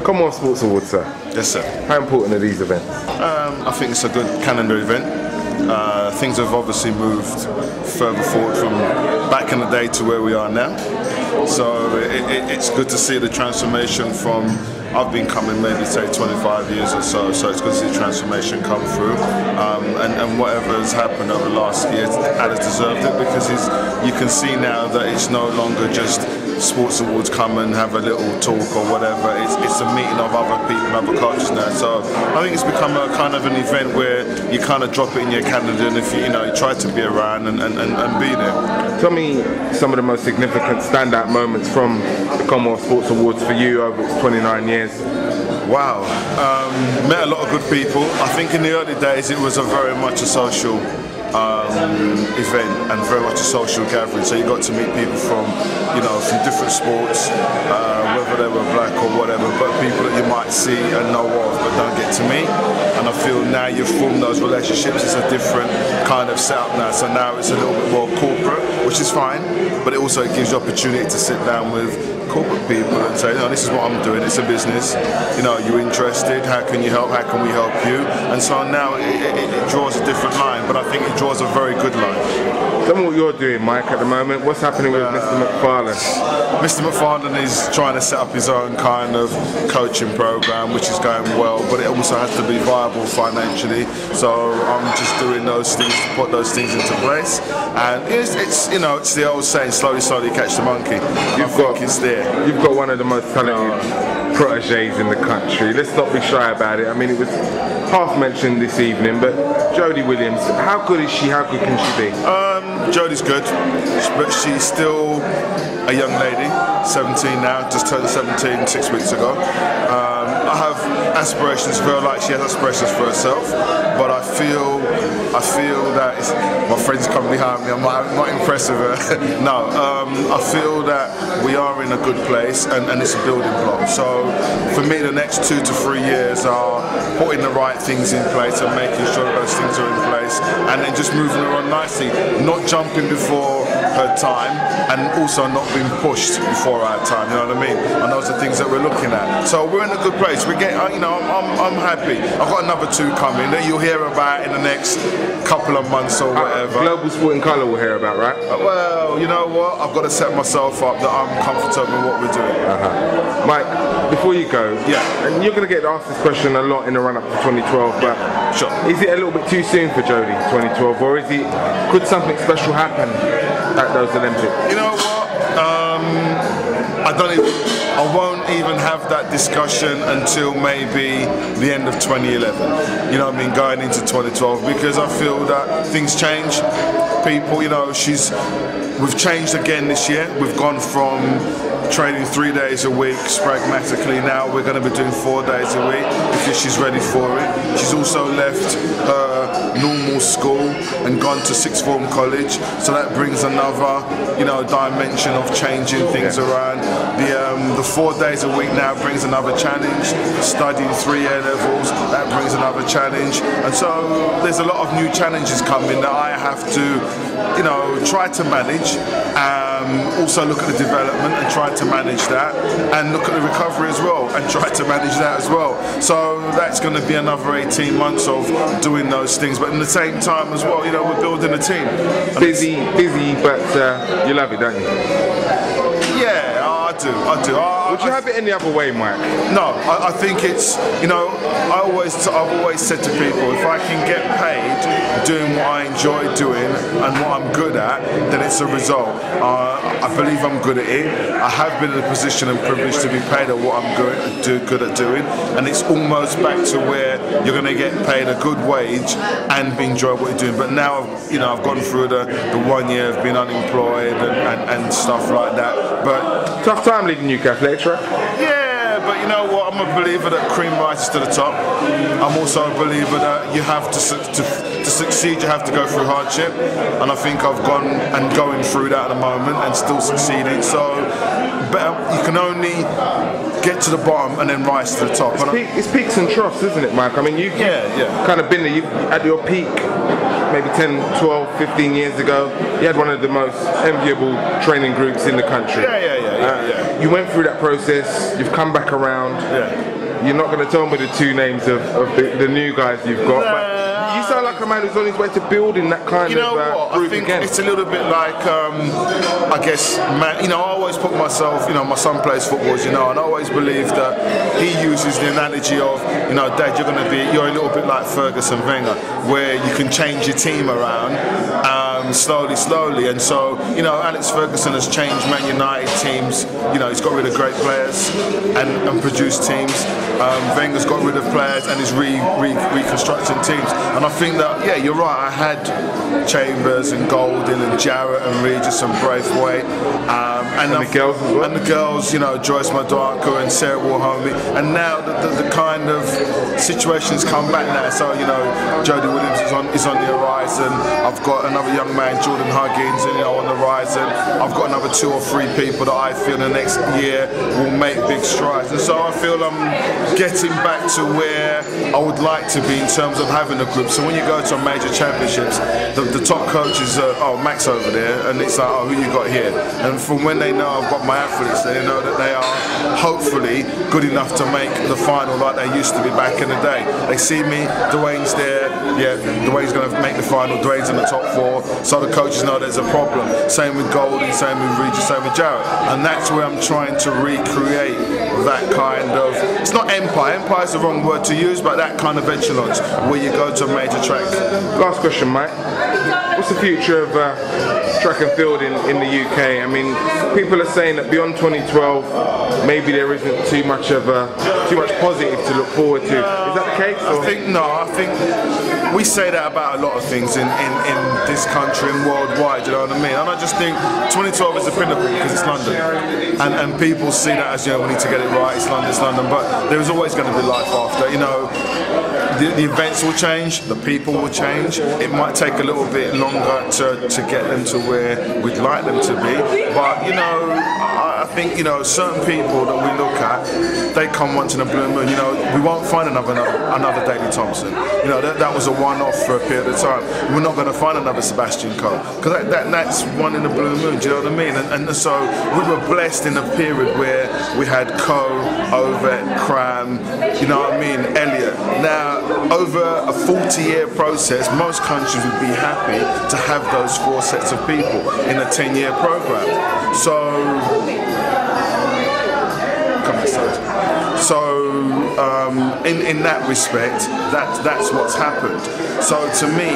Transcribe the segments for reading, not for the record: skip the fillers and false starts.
Commonwealth Sports Awards, sir. Yes, sir. How important are these events? I think it's a good calendar event. Things have obviously moved further forward from back in the day to where we are now. So it's good to see the transformation from, I've been coming maybe say 25 years or so it's good to see the transformation come through. And whatever has happened over the last year, Alex deserved it, because you can see now that it's no longer just sports awards come and have a little talk or whatever. It's a meeting of other people and other coaches now. So I think it's become a kind of an event where you kind of drop it in your calendar, and if you try to be around and be there. Tell me some of the most significant standout moments from the Commonwealth Sports Awards for you over its 29 years. Wow, met a lot of good people. I think in the early days it was very much a social event and very much a social gathering. So you got to meet people from different sports, whether they were black or whatever, but people that you might see and know of but don't get to meet. And I feel now you've formed those relationships. It's a different kind of setup now. So now it's a little bit more corporate, which is fine, but it also gives you opportunity to sit down with corporate people and say, this is what I'm doing, it's a business, you're interested, how can you help, how can we help you? And so now it draws a different line, but I think it draws a very good line. Tell me what you're doing, Mike, at the moment. What's happening with Mr. McFarlane? Mr. McFarlane is trying to set up his own kind of coaching program, which is going well, but it also has to be viable financially. So I'm just doing those things to put those things into place. And it's the old saying, slowly, slowly catch the monkey. It's there. You've got one of the most talented proteges in the country. Let's not be shy about it. I mean, it was half mentioned this evening, but Jodie Williams, how good is she? How good can she be? Jodie's good, but she's still a young lady, 17 now, just turned 17 6 weeks ago. I have aspirations for her, like she has aspirations for herself, but I feel that my friends come behind me, I'm not impressed with her. No, I feel that we are in a good place, and it's a building block. So for me, the next 2 to 3 years are putting the right things in place and making sure that those things are in place, and then just moving her on nicely, not jumping before her time, and also not being pushed before our time. You know what I mean? And those are things that we're looking at. So we're in a good place. We get, I'm happy. I've got another 2 coming that you'll hear about in the next couple of months or whatever. Global Sport in Colour we'll hear about, right? Well, you know what? I've got to set myself up that I'm comfortable with what we're doing. Mike, before you go, and you're going to get asked this question a lot in the run-up to 2012, but sure. Is it a little bit too soon for Jodie, 2012, or could something special happen at those Olympics? You know what? I won't even have that discussion until maybe the end of 2011. You know what I mean? Going into 2012, because I feel that things change. People, we've changed again this year. We've gone from training 3 days a week pragmatically. Now we're going to be doing 4 days a week because she's ready for it. She's also left her normal school and gone to sixth form college, so that brings another dimension of changing things around. The 4 days a week now brings another challenge. Studying 3 A levels, that brings another challenge, and so there's a lot of new challenges coming that I have to try to manage. Also look at the development and try to manage that, and look at the recovery as well and try to manage that as well. So that's going to be another 18 months of doing those things, but in the same time as well, we're building a team. And busy, but you love it, don't you? Yeah, I do. Would you have it any other way, Mike? No, I think it's, I've always said to people, if I can get paid doing what I enjoy doing and what I'm good at, then it's a result. I believe I'm good at it. I have been in a position and privileged to be paid at what I'm good at doing, and it's almost back to where you're going to get paid a good wage and enjoy what you're doing. But now, I've gone through the 1 year of being unemployed and stuff like that. But tough time leaving Newcastle, right? Yeah, but you know what? I'm a believer that cream rises to the top. I'm also a believer that you have to succeed, you have to go through hardship, and I think I've going through that at the moment and still succeeding. So you can only get to the bottom and then rise to the top. It's peaks and troughs, isn't it, Mike? I mean, you've kind of been there. At your peak, maybe 10, 12, 15 years ago, you had one of the most enviable training groups in the country. Yeah. You went through that process, you've come back around. you're not going to tell me the two names of the new guys you've got, but you sound like a man who's on his way to building that kind of group I think again. It's a little bit like, I guess, man, I always put myself, my son plays football, and I always believe that he uses the analogy of, Dad, you're a little bit like Ferguson Wenger, where you can change your team around slowly. And so, Alex Ferguson has changed Man United teams. He's got rid of great players and produced teams. Wenger's got rid of players and is reconstructing teams. And I think that, yeah, you're right. I had Chambers and Golding and Jarrett and Regis and Braithwaite. And the girls as well. And the girls, Joyce Madaka and Sarah Warholme. And now the kind of situations come back now. So, Jody Williams is on the horizon. I've got another young man, Jordan Huggins, on the horizon. I've got another 2 or 3 people that I feel in the next year will make big strides. And so I feel I'm getting back to where I would like to be in terms of having a group. So when you go to major championships, the top coaches are, Max over there, and it's like, who you got here? And from when they know I've got my athletes, they know that they are hopefully good enough to make the final like they used to be back in the day. They see me, Dwayne's there, yeah, Dwayne's going to make the final, Dwayne's in the top 4, so the coaches know there's a problem. Same with Goldie, same with Regis, same with Jarrett. And that's where I'm trying to recreate that kind of, it's not empire is the wrong word to use, but that kind of echelons where you go to a major track. Last question, Mike. What's the future of track and field in the UK? I mean, people are saying that beyond 2012, maybe there isn't too much positive to look forward to. Is that the case? Or? I think we say that about a lot of things in this country and worldwide, you know what I mean? And I just think 2012 is the pinnacle because it's London. And people see that as, we need to get it right, it's London, but there is always going to be life after, The events will change, the people will change. It might take a little bit longer to get them to where we'd like them to be. But, I think, certain people that we look at, they come once in a blue moon. We won't find another Daley Thompson. That was a one-off for a period of time. We're not going to find another Sebastian Coe. Because that's one in a blue moon, do you know what I mean? And so we were blessed in a period where we had Coe, Ovett, Cram, Elliott. Now, over a 40-year process, most countries would be happy to have those 4 sets of people in a 10-year program. In that respect, that's what's happened. So to me,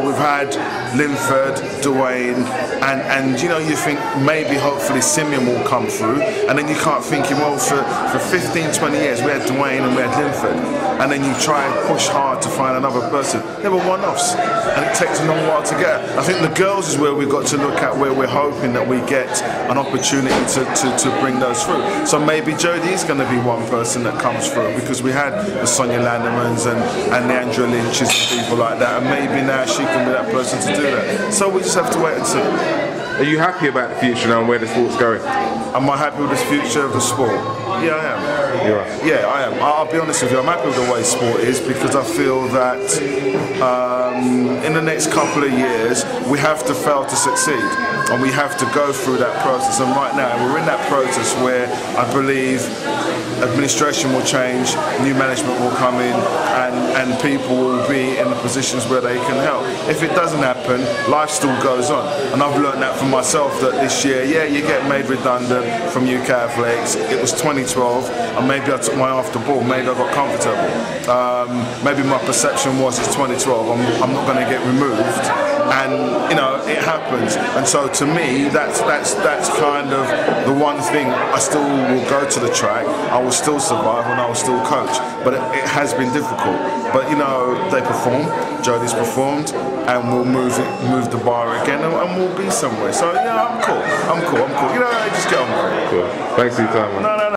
we've had Linford, Dwayne, and you think maybe hopefully Simeon will come through, and then you can't think, for 15, 20 years we had Dwayne and we had Linford, and then you try and push hard to find another person. They were one-offs, and it takes a long while to get. I think the girls is where we've got to look at, where we're hoping that we get an opportunity to bring those through. So maybe Jodie is going to be one person that comes through, because we had the Sonia Landemans and the Andrea Lynches and people like that, and maybe now she can be that person to do that. So we just have to wait and see. Are you happy about the future now and where the sport's going? Am I happy with the future of the sport? Yeah, I am. You are? Yeah, I am. I'll be honest with you, I'm happy with the way sport is, because I feel that in the next couple of years we have to fail to succeed, and we have to go through that process. And right now we're in that process where I believe administration will change, new management will come in, and people will be in the positions where they can help. If it doesn't happen, life still goes on. And I've learned that for myself, that this year, yeah, you get made redundant from UK athletics. It was 2012, and maybe I took my after ball, maybe I got comfortable. Maybe my perception was it's 2012, I'm not going to get removed. And it happens. And so to me, that's kind of the one thing. I still will go to the track, I will still survive, and I will still coach. But it has been difficult. But they perform, Jodie's performed, and we'll move the bar again, and we'll be somewhere. So I'm cool. Just get on with it. Cool. Thanks for your time, man. No.